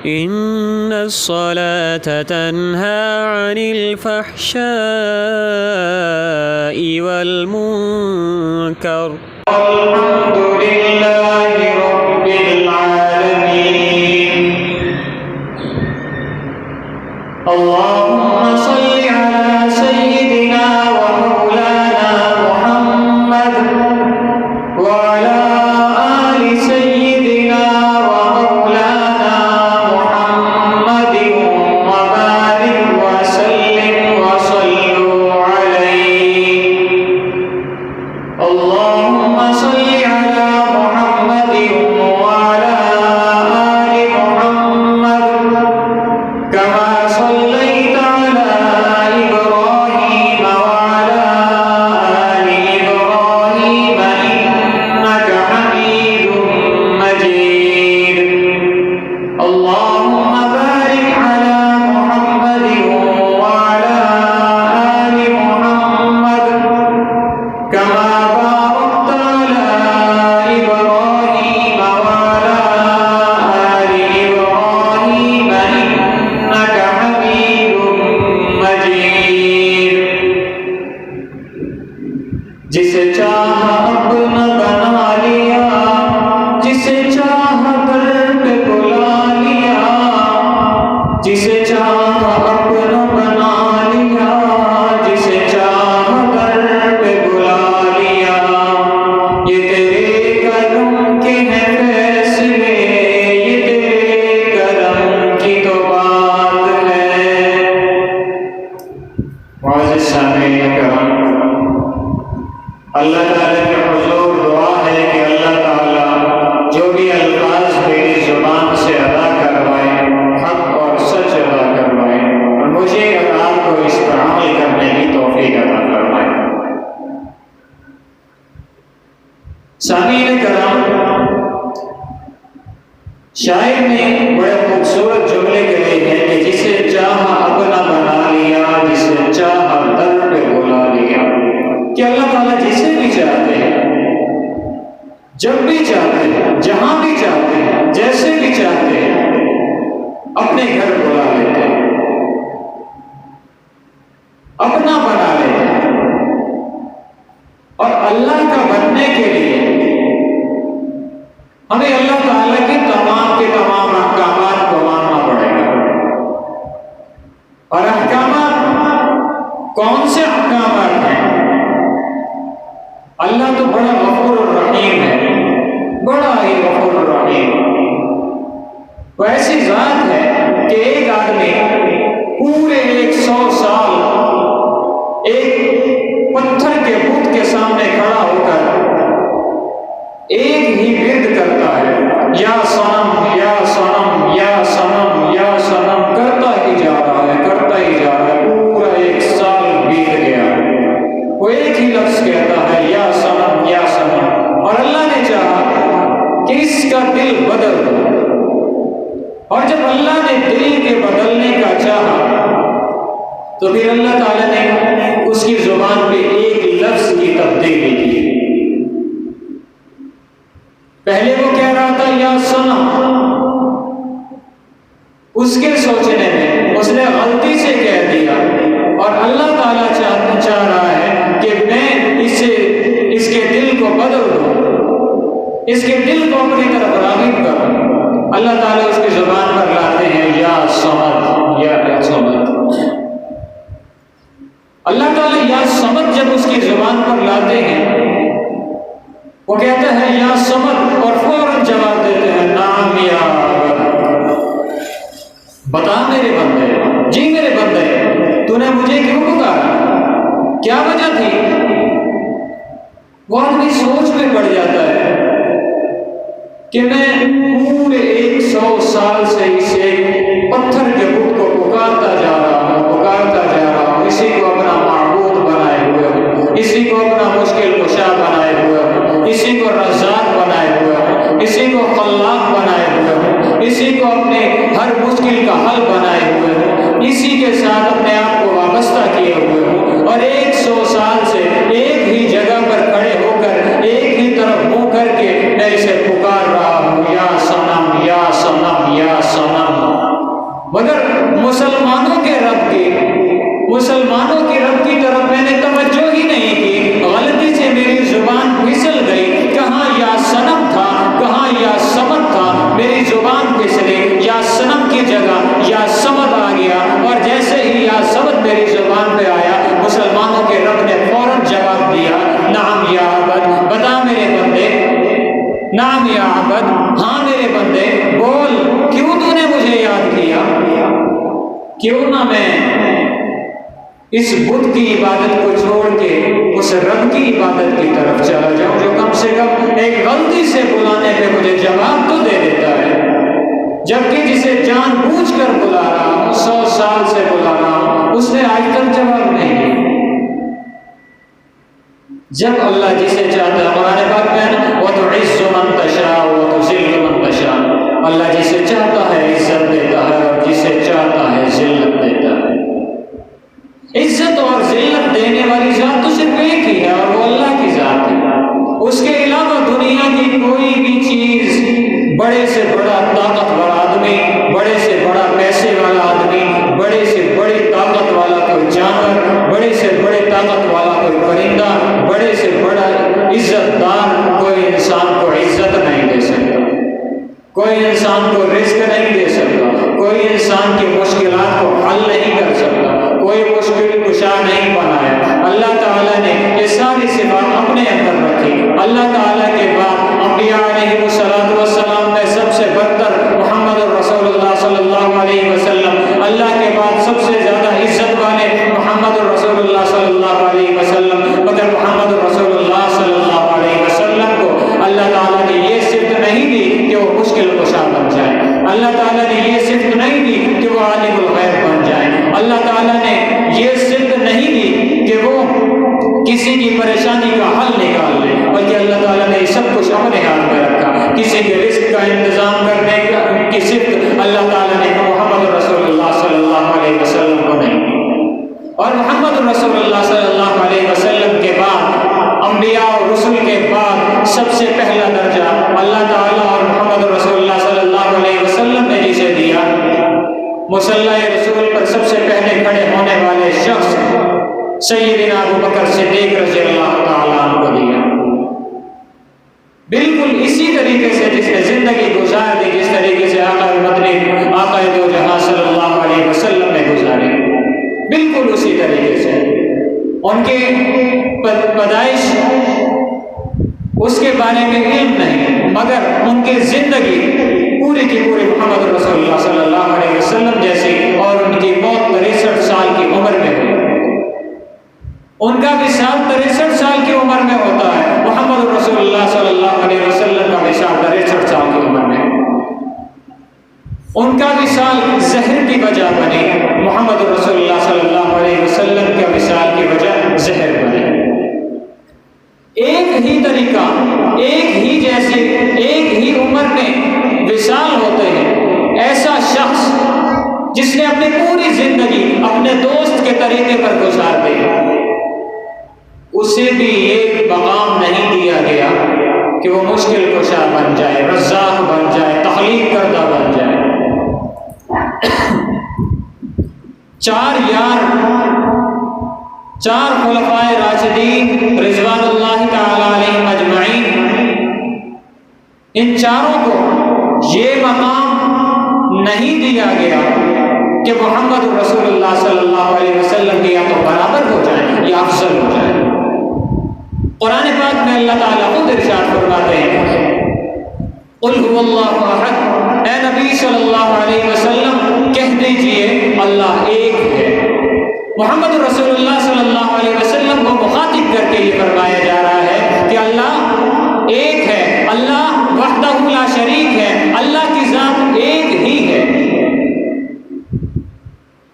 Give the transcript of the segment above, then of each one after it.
إن الصلاة تنهى عن الفحشاء والمنكر. الحمد لله رب العالمين. اللهم صل على سيدنا ومولانا محمد وعلى آل سيدنا ومولانا محمد وبارك وسلم وصلوا عليه. اللهم صل على محمد وعلى آل محمد كما صليت على إبراهيم وعلى آل إبراهيم إنك حميد مجيد. اللهم بارك على محمد وعلى آل محمد كما باركت على إبراهيم وعلى آل إبراهيم إنك حميد مجيد. جسے چاہا اپنا بنا لیا، جسے چاہا در پہ بلا لیا، جسے چاہا اپنا بنا لیا، جسے چاہا در پہ بلا لیا. یہ تیرے کرم کے ہیں فیصلے، یہ تیرے کرم کی تو بات ہے. معزز سامعین کرام، اللہ تعالیٰ کے حضور دعا ہے کہ اللہ تعالیٰ جو بھی الفاظ میری زبان سے ادا کروائے حق اور سچ ادا کروائے، اور مجھے اور آپ کو اس پر عمل کرنے کی توفیق عطا فرمائے. سامعین کرام، شاعر نے بڑے خوبصورت جملے کہے ہیں کہ جسے چاہا اپنا بنا لیا، جسے چاہا در پہ بلا لیا. کہ اللہ تعالیٰ جسے بھی چاہتے ہیں، جب بھی چاہتے ہیں، جہاں بھی چاہتے ہیں، جیسے بھی چاہتے ہیں، اپنے گھر بلا لیتے ہیں، اپنا بنا لیتے ہیں. اور اللہ کا بننے کے لیے ہمیں اللہ تعالیٰ کے تمام احکامات کو ماننا پڑے گا. اور احکامات کون سے احکامات ہیں؟ اللہ تو بڑا غفور الرحیم ہے، بڑا ہی غفور الرحیم. وہ ایسی ذات ہے کہ ایک آدمی پورے 100 سال ایک پتھر کے بت کے سامنے کھڑا ہو کر ایک ہی ورد کرتا ہے، یا صنم یا صنم یا صنم یا صنم، کرتا ہی جا رہا ہے، کرتا ہی جا رہا ہے. پورا 1 سال بیت گیا، وہ ایک ہی لفظ کہتا ہے، یا صنم یا صنم. اور اللہ نے چاہا کہ اس کا دل بدل دو. اور جب اللہ نے دل کے بدلنے کا چاہا تو پھر اللہ تعالیٰ نے اس کی زبان پہ ایک لفظ کی تبدیلی کی. پہلے وہ کہہ رہا تھا یا صنم، اس کے سوچنے میں اس نے غلطی سے کہہ دیا. اور اللہ تعالیٰ چاہ رہا ہے کہ میں اس کے دل کو بدل دوں، اس کے دل کو اپنی طرف راغب کروں. اللہ تعالیٰ اس کی زبان پر لاتے ہیں یا صمد یا صمد. اللہ تعالیٰ یا صمد جب اس کی زبان پر لاتے ہیں، وہ کہتا ہے یا صمد، اور فوراً جواب دیتے ہیں نام یا رب. بتا میرے بندے، جی میرے بندے، تو نے مجھے کیوں پکارا؟ کیا وجہ تھی؟ وہ آدمی سوچ میں پڑ جاتا ہے کہ میں پورے 100 سال سے اس ایک پتھر کے بت کو پکارتا جا رہا ہوں، اسی کو اپنا معبود بنائے ہوئے ہوں، اسی کو اپنا مشکل کشا بنائے ہوئے ہوں، اسی کو رزاق بنائے ہوئے ہوں، اسی کو خلاق بنائے ہوئے ہوں، اسی کو اپنے ہر مشکل کا حل بنائے ہوئے ہوں، اسی کے ساتھ اپنے آپ کو وابستہ کیے ہوئے ہوں. اور 100 سال سے ایک ہی جگہ پر کھڑے ہو کر ایک ہی طرف منہ کر کے میں اسے پکار رہا ہوں، یا صنم یا صنم یا صنم. کے رب کی، مسلمانوں کے رب کی طرف میں نے توجہ ہی نہیں کی، غلطی سے میری زبان پھسل گئی، کہاں یا صنم تھا کہاں یا سمد تھا، میری زبان پھسلی، یا صنم کی جگہ یا سمد آ گیا، اور جیسے ہی یا سمد میری زبان پہ آیا مسلمانوں کے رب نے فوراً جواب دیا، نعم یا عبد، بتا میرے بندے، نعم یا عبد، ہاں میرے بندے، بول کیوں تو نے مجھے یاد کیا؟ کیوں نہ میں اس بت کی عبادت کو چھوڑ کے اس رب کی عبادت کی طرف چلا جاؤں جو کم سے کم ایک غلطی سے بلانے پہ مجھے جواب تو دے دیتا ہے، جبکہ جسے جان بوجھ کر بلا رہا ہوں، 100 سال سے بلا رہا ہوں، اس نے آج تک جواب نہیں دیا۔ جب اللہ جسے چاہتا ہے، قرآن پاک میں وَتُعِزُّ مَن تَشَاءُ وَتُذِلُّ مَن تَشَاءُ، اللہ جسے چاہتا ہے عزت دیتا ہے اور جسے چاہتا ہے ذلت دیتا ہے۔ عزت اور ذلت دینے والی ذات تو صرف ایک ہی ہے اور وہ اللہ کی ذات ہے، اس کے علاوہ دنیا کی کوئی بھی چیز، بڑے سے بڑا طاقتور آدمی، بڑے سے بڑا پیسے والا آدمی، بڑے سے بڑی طاقت والا کوئی جانور، بڑے سے بڑے طاقت والا کوئی پرندہ، بڑے سے بڑا عزت دار کوئی انسان کو عزت نہیں دے سکتا، کوئی انسان کو رزق نہیں دے سکتا، کوئی انسان کی مشکلات کو حل نہیں کر سکتا، کوئی مشکل کشا نہیں بنایا۔ اللہ تعالیٰ نے یہ ساری صفات اپنے اندر رکھی۔ اللہ تعالیٰ کے بعد انبیاء علیہ السلام میں سب سے برتر محمد الرسول اللہ صلی اللہ علیہ وسلم، اللہ کے بعد سب سے زیادہ عزت والے محمد الرسول اللہ صلی اللہ علیہ وسلم، مگر محمد الرسول اللہ صلی اللہ علیہ وسلم کو اللہ تعالیٰ نے یہ صفت نہیں دی کہ وہ مشکل کشا بن جائے، اللہ تعالیٰ نے یہ صفت نہیں دی کہ وہ عالم الغیب بن جائے، اللہ تعالیٰ نے یہ صفت نہیں دی کہ وہ کسی کی پریشانی کا حل نکال لے، بلکہ اللہ تعالیٰ نے یہ سب کچھ اپنے ہاتھ میں رکھا۔ کسی کے رزق کا انتظام کرنے کی صفت اللہ تعالیٰ نے محمد رسول اللہ صلی اللہ علیہ وسلم کو نہیں دی، اور محمد رسول اللہ صلی اللہ علیہ وسلم کے بعد انبیاء اور رسل کے بعد سب سے پہلا درجہ اللہ تعالیٰ اور محمد رسول اللہ صلی اللہ علیہ وسلم نے جسے دیا، مصلی رسول پر سب سے پہلے کھڑے ہونے والے شخص سیدنا ابو بکر صدیق رضی اللہ تعالیٰ عنہ کو دیا، بالکل اسی طریقے سے جس نے زندگی گزار دی، جس طریقے سے آقا مدنی آقا دو جہاں صلی اللہ علیہ وسلم نے گزاری، بالکل اسی طریقے سے۔ ان کے پیدائش اس کے بارے میں علم نہیں، مگر ان کی زندگی پوری کی پوری محمد رسول اللہ صلی اللہ علیہ وسلم جیسی، اور ان کی موت 63 سال کی عمر میں ہوئی، ان کا وصال 63 سال کی عمر میں ہوتا ہے، محمد رسول اللہ صلی اللہ علیہ وسلم کا وصال 63 سال کی عمر میں، ان کا وصال زہر کی وجہ بنی، محمد رسول اللہ صلی اللہ علیہ وسلم کے وصال کی وجہ زہر بنی۔ ایک ہی طریقہ، ایک ہی جیسے، ایک ہی عمر میں وصال ہوتے ہیں، ایسا شخص جس نے اپنی پوری زندگی اپنے دوست کے طریقے پر گزار دی، اسے بھی ایک مقام نہیں دیا گیا کہ وہ مشکل کشا بن جائے، رزاق بن جائے، تخلیق کردہ بن جائے۔ 4 یار، 4 خلفائے راشدین رضوان اللہ تعالی علیہم اجمعین، ان چاروں کو یہ مقام نہیں دیا گیا کہ محمد رسول اللہ صلی اللہ علیہ وسلم کے یا تو برابر ہو جائیں یا افضل ہو جائیں۔ قرآن پاک میں اللہ تعالیٰ خود ارشاد فرماتے ہیں، قل هو اللہ احد، اے نبی صلی اللہ علیہ وسلم کہہ دیجئے اللہ ایک ہے۔ محمد رسول اللہ صلی اللہ علیہ وسلم کو مخاطب کر کے یہ فرمایا جا رہا ہے کہ اللہ ایک ہے، اللہ وحدہ لا شریک ہے، اللہ کی ذات ایک ہی ہے،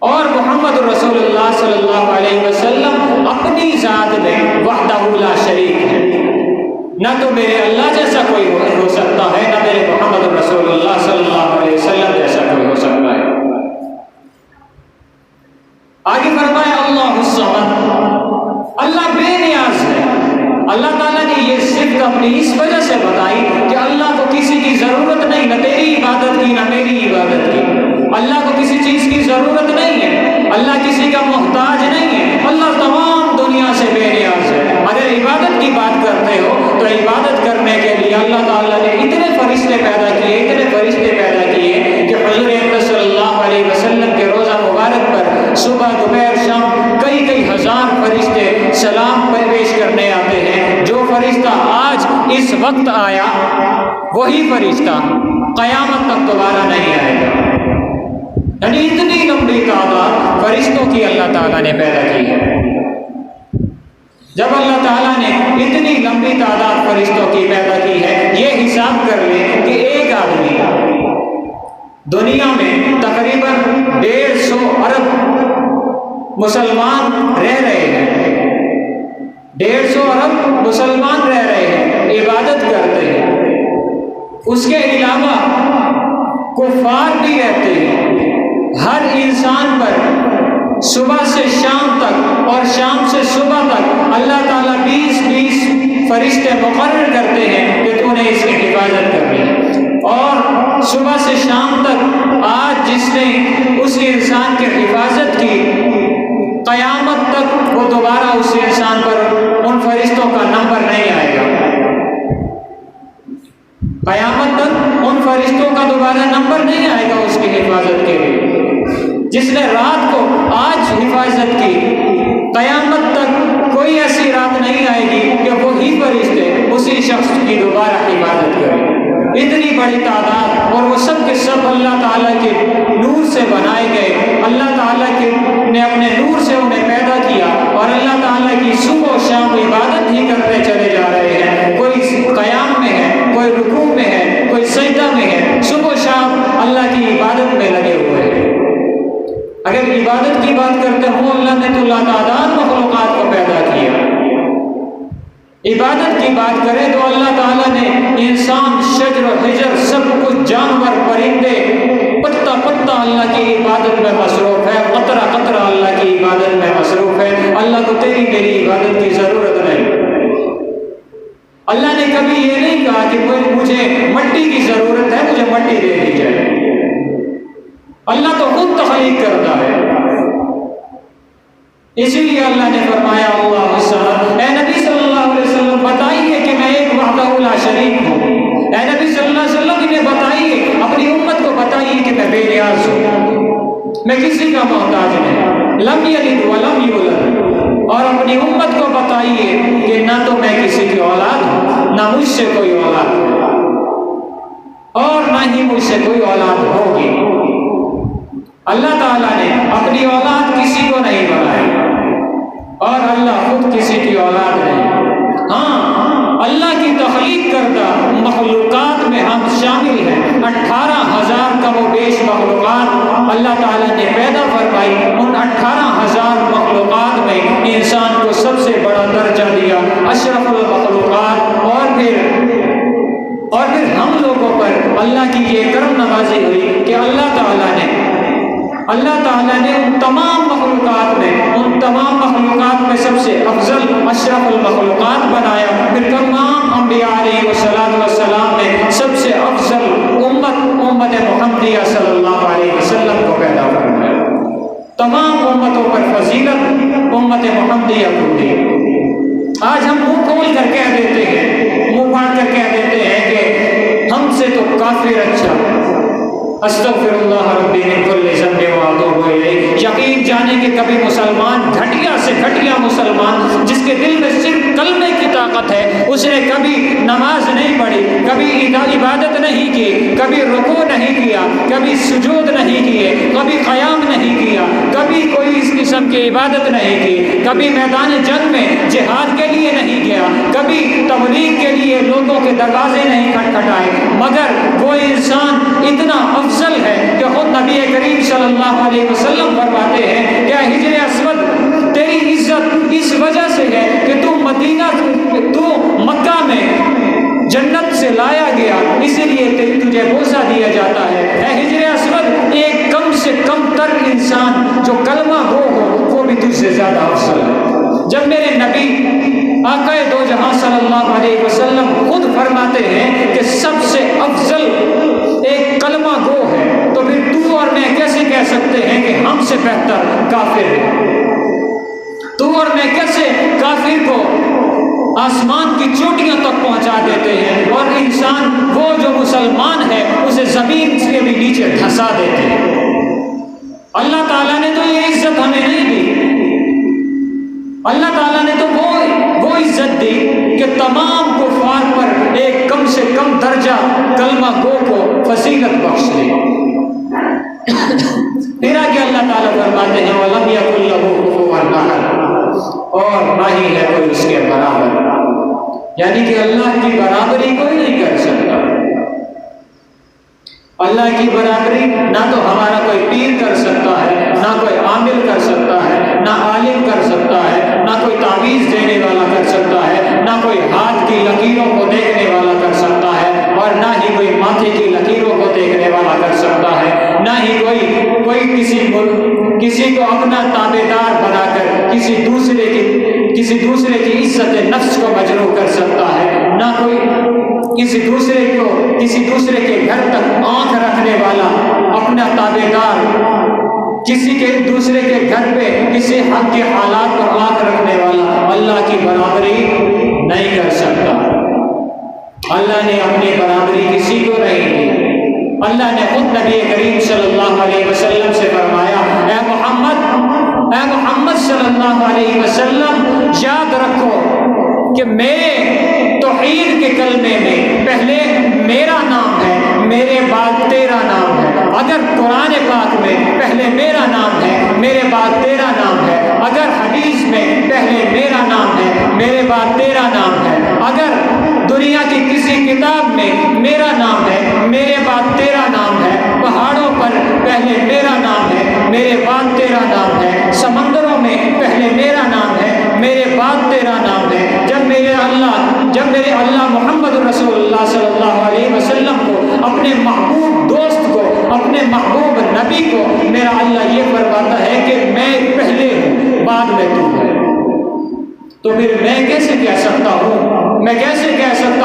اور محمد رسول اللہ صلی اللہ علیہ وسلم اپنی ذات میں وحدہ لا شریک ہے، نہ تو میرے اللہ جیسا کوئی ہو سکتا ہے، نہ میرے محمد رسول اللہ صلی اللہ علیہ وسلم جیسا کوئی ہو سکتا ہے۔ آگے فرمایا اللہ الصمد، اللہ بے نیاز ہے۔ اللہ تعالیٰ نے یہ صفت اپنی اس وجہ سے بتائی کہ اللہ کو کسی کی ضرورت نہیں، نہ تیری عبادت کی نہ میری عبادت کی، اللہ کو کسی چیز کی ضرورت نہیں ہے، اللہ کسی کا محتاج نہیں ہے، اللہ تمام دنیا سے بے نیاز ہے۔ اگر عبادت کی بات کرتے ہو تو عبادت کرنے کے لیے اللہ تعالیٰ نے اتنے فرشتے پیدا کیے، اتنے فرشتے پیدا کیے کہ حضور اکرم صلی اللہ علیہ وسلم کے روزہ مبارک پر صبح دوپہر شام کئی ہزار فرشتے سلام پیش کرنے آتے ہیں۔ جو فرشتہ آج اس وقت آیا وہی فرشتہ قیامت تک دوبارہ نہیں آئے گا۔ یعنی اتنی لمبی تعداد فرشتوں کی اللہ تعالیٰ نے پیدا کی ہے۔ جب اللہ تعالیٰ نے اتنی لمبی تعداد فرشتوں کی پیدا کی ہے، یہ حساب کر لیں کہ ایک آدمی دنیا میں تقریباً 150 ارب مسلمان رہ رہے ہیں، 150 ارب مسلمان رہ رہے ہیں، عبادت کرتے ہیں، اس کے علاوہ کفار بھی رہتے ہیں۔ ہر انسان پر صبح سے شام تک اور شام سے صبح تک اللہ تعالیٰ 20 فرشتے مقرر کرتے ہیں کہ تو نے اس کی حفاظت کرنی ہے، اور صبح سے شام تک آج جس نے اس انسان کی حفاظت کی، قیامت تک وہ دوبارہ اس انسان پر ان فرشتوں کا نمبر نہیں آئے گا۔ قیامت تک ان فرشتوں کا دوبارہ نمبر نہیں آئے گا اس کی حفاظت کے لیے۔ جس نے رات کو آج حفاظت کی، قیامت تک کوئی ایسی رات نہیں آئے گی کہ وہی فرشتے اسی شخص کی دوبارہ حفاظت کریں۔ اتنی بڑی تعداد، اور وہ سب کے سب اللہ تعالیٰ کے نور سے بنائے گئے، اللہ تعالیٰ نے اپنے نور سے انہیں پیدا کیا، اور اللہ تعالیٰ کی صبح و شام عبادت ہی کرتے چلے جا رہے ہیں۔ کوئی قیام میں ہے، کوئی رکوع میں ہے، کوئی سجدہ میں ہے، صبح و شام اللہ کی عبادت میں لگے ہوئے ہیں۔ اگر عبادت کی بات کرتے ہوں، اللہ نے تو لاتعداد مخلوقات کو پیدا کیا۔ عبادت کی بات کریں تو اللہ تعالیٰ نے انسان، شجر و حجر، سب کچھ، جانور، پرندے، پتا پتا اللہ کی عبادت میں مصروف ہے، قطرہ قطرہ اللہ کی عبادت میں مصروف ہے۔ اللہ کو تیری میری عبادت کی ضرورت نہیں۔ اللہ نے کبھی یہ نہیں کہا کہ مجھے مٹی کی ضرورت ہے، مجھے مٹی دے دی جائے۔ اللہ تو خود تخلیق کرتا ہے، اسی لیے اللہ نے فرمایا اللہ الصمد۔ اے نبی صلی اللہ علیہ وسلم بتائیے کہ میں ایک وحدہ لا شریک ہوں۔ اے نبی صلی اللہ علیہ وسلم انہیں بتائیے، اپنی امت کو بتائیے کہ میں بے نیاز ہوں، میں کسی کا محتاج نہیں، لم یلد ولم یولد۔ اور اپنی امت کو بتائیے کہ نہ تو میں کسی کی اولاد ہوں، نہ مجھ سے کوئی اولاد ہے، اور نہ ہی مجھ سے کوئی اولاد ہوگی۔ اللہ تعالیٰ نے اپنی اولاد کسی کو نہیں بنایا، اور اللہ خود کسی کی اولاد نہیں۔ ہاں، اللہ کی تخلیق کردہ مخلوقات میں ہم شامل ہیں۔ 18,000 کم و بیش مخلوقات اللہ تعالیٰ نے پیدا فرمائی۔ ان 18,000 مخلوقات میں انسان کو سب سے بڑا درجہ دیا، اشرف المخلوقات، اور پھر ہم لوگوں پر اللہ کی یہ کرم نوازی ہوئی کہ اللہ تعالیٰ نے ان تمام مخلوقات میں سب سے افضل اشرف المخلوقات بنایا۔ پھر تمام انبیاء علیہ السلام میں سب سے افضل امت محمدیہ صلی اللہ علیہ وسلم کو پیدا فرمایا۔ تمام امتوں پر فضیلت امت محمدیہ کو دی۔ آج ہم منہ کھول کر کہہ دیتے ہیں، منہ پھاڑ کر کہہ دیتے ہیں کہ ہم سے تو کافر اچھا، استغفر اللہ ربی من کل ذنب واتوب الیہ۔ یقین جانے کہ کبھی مسلمان گھٹیا سے گھٹیا مسلمان جس کے دل میں صرف کلمے کی طاقت ہے، اس نے کبھی نماز نہیں پڑھی، کبھی عبادت نہیں کی، کبھی رکوع نہیں کیا، کبھی سجود نہیں کیے، کبھی قیام نہیں کیا، کبھی کوئی اس قسم کی عبادت نہیں کی، کبھی میدان جنگ میں جہاد کے لیے نہیں گیا، کبھی تبلیغ کے لیے لوگوں کے دروازے نہیں کھٹکھٹائے، مگر وہ انسان اتنا افضل ہے کہ خود نبی کریم صلی اللہ علیہ وسلم فرماتے ہیں کہ حجر اسود تیری عزت اس وجہ سے ہے کہ تو مکہ میں جنت سے لایا گیا، اسی لیے تجھے بوسہ دیا جاتا ہے۔ اے حجر اسود، ایک کم سے کم تر انسان جو کلمہ گو ہو وہ بھی تجھ سے زیادہ افضل ہے۔ جب میرے نبی آقا دو جہاں صلی اللہ علیہ وسلم خود فرماتے ہیں کہ سب سے افضل ایک کلمہ گو ہے، تو پھر تو اور میں کیسے کہہ سکتے ہیں کہ ہم سے بہتر کافر ہے۔ تو اور میں کیسے کافر کو آسمان کی چوٹیوں تک پہنچا دیتے ہیں، اور انسان وہ جو مسلمان ہے اسے زمین سے بھی نیچے دھسا دیتے ہیں۔ اللہ تعالیٰ نے تو یہ عزت ہمیں نہیں دی، اللہ تعالیٰ نے تو وہ عزت دی کہ تمام کفار پر ایک کم سے کم درجہ کلمہ گو کو فضیلت بخش دی۔ پھر آگے اللہ تعالیٰ فرماتے ہیں وَلَمْ يَكُنْ لَهُ كُفُوًا أَحَدٌ، اور نہ ہی ہے کوئی اس کے برابر، یعنی کہ اللہ کی برابری کوئی نہیں کر سکتا۔ اللہ کی برابری نہ تو ہمارا کوئی پیر کر سکتا ہے، نہ کوئی عامل کر سکتا ہے، نہ عالم کر سکتا ہے، نہ کوئی تعویذ دینے والا کر سکتا ہے، نہ کوئی ہاتھ کی لکیروں کو دیکھنے والا کر سکتا ہے، اور نہ ہی کوئی ماتھے کی لکیروں کو دیکھنے والا کر سکتا ہے، نہ ہی کوئی کسی کو اپنا تابع دار بنا کر کسی دوسرے کی عزت نفس کو مجروح کر سکتا ہے، نہ کوئی کسی دوسرے کے گھر تک آنکھ رکھنے والا اپنا تابع دار کسی کے دوسرے کے گھر پہ کسی حق کے حالات پر آنکھ رکھنے والا اللہ کی برابری نہیں کر سکتا۔ اللہ نے اپنی برابری کسی کو نہیں دی۔ اللہ نے خود نبی کریم صلی اللہ علیہ وسلم سے فرمایا اے محمد صلی اللہ علیہ وسلم یاد رکھو کہ میرے توحید کے کلمے میں پہلے میرا نام ہے، میرے بعد تیرا نام ہے۔ اگر قرآن پاک میں پہلے میرا نام ہے، میرے بعد تیرا نام ہے، اگر حدیث میں پہلے میرا نام ہے، میرے بعد تیرا نام ہے، اگر دنیا کی کسی کتاب میں میرا نام ہے، میرے بعد تیرا نام ہے، پہاڑوں پر پہلے میرا نام ہے، میرے بعد تیرا نام ہے، سمندروں میں پہلے میرا نام ہے، میرے بعد تیرا نام ہے۔ جب میرے اللہ محمد رسول اللہ صلی اللہ علیہ وسلم کو، اپنے محبوب دوست کو، اپنے محبوب نبی کو میرا اللہ یہ فرماتا ہے کہ میں پہلے ہوں بعد میں تو ہے، تو پھر میں کیسے کہہ سکتا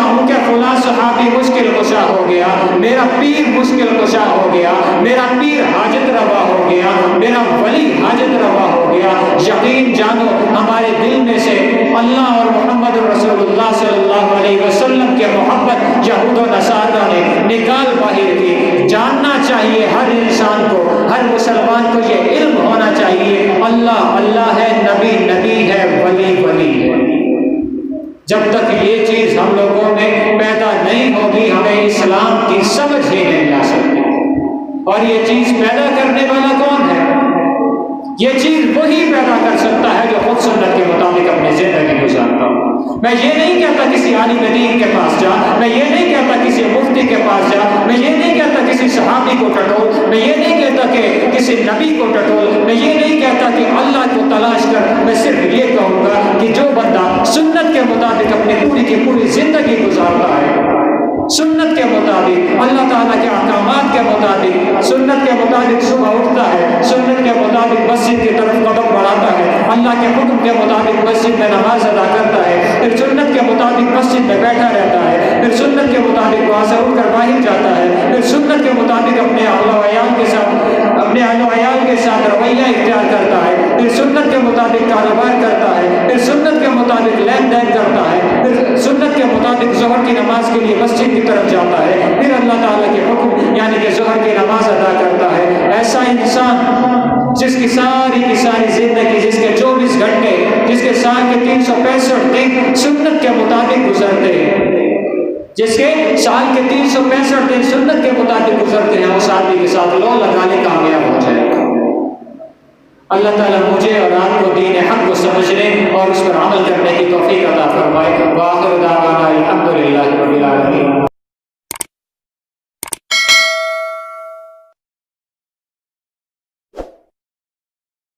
ہوں کہ فلاں صحابی مشکل کشا ہو گیا، میرا پیر مشکل کشا ہو گیا، میرا پیر حاجت روا ہو گیا، میرا ولی حاجت روا ہو گیا۔ یقین جانو ہمارے دل میں سے اللہ اور محمد رسول اللہ صلی اللہ علیہ وسلم کے محبت یہود و نصارہ نے نکال باہر کی۔ جاننا چاہیے ہر انسان کو، ہر مسلمان کو یہ علم ہونا چاہیے اللہ اللہ ہے، نبی نبی ہے، ولی ولی ہے۔ جب تک یہ چیز ہم لوگوں میں پیدا نہیں ہوگی ہمیں اسلام کی سمجھ ہی نہیں آ سکتی۔ اور یہ چیز پیدا کرنے والا کون ہے؟ یہ چیز وہی پیدا کر سکتا ہے جو خود سنت کے مطابق اپنی زندگی گزارتا ہو۔ میں یہ نہیں کہتا کسی عالم دین کے پاس جا، میں یہ نہیں کہتا کسی مفتی کے پاس جا، میں یہ نہیں کہتا کسی صحابی کو ٹٹول، میں یہ نہیں کہتا کہ کسی نبی کو ٹٹول، میں یہ نہیں کہتا کہ اللہ کو تلاش کر۔ میں صرف یہ کہوں گا کہ جو بندہ سنت کے مطابق اپنی پوری کی پوری زندگی گزارتا ہے، سنت کے مطابق، اللہ تعالیٰ کے احکامات کے مطابق، سنت کے مطابق صبح اٹھتا ہے، سنت کے مطابق مسجد کی طرف قدم بڑھاتا ہے، اللہ کے حکم کے مطابق مسجد میں نماز ادا کرتا ہے، پھر سنت کے مطابق مسجد میں بیٹھا رہتا ہے، پھر سنت کے مطابق وہاں سے اٹھ کر باہر جاتا ہے، پھر سنت کے مطابق اپنے اہل و عیال کے ساتھ رویہ اختیار کرتا ہے، پھر سنت کے مطابق کاروبار کرتا ہے، پھر سنت کے مطابق لین دین کرتا ہے، پھر سنت کے مطابق ظہر کی نماز کے لیے مسجد کی طرف جاتا ہے، پھر اللہ تعالیٰ کے حکم یعنی کہ ظہر کی نماز ادا کرتا ہے۔ ایسا انسان جس کی ساری زندگی، جس کے 24 گھنٹے، جس کے سال کے 365 دن سنت کے مطابق گزرتے ہیں، جس کے سال کے 365 دن سنت کے مطابق گزرتے ہیں، اس آدمی کے ساتھ لو لگا لے کامیاب ہو جائے گا۔ اللہ تعالیٰ مجھے اور آپ کو دین حق کو سمجھنے اور اس پر عمل کرنے کی توفیق عطا فرمائے۔ وآخر دعوانا الحمدللہ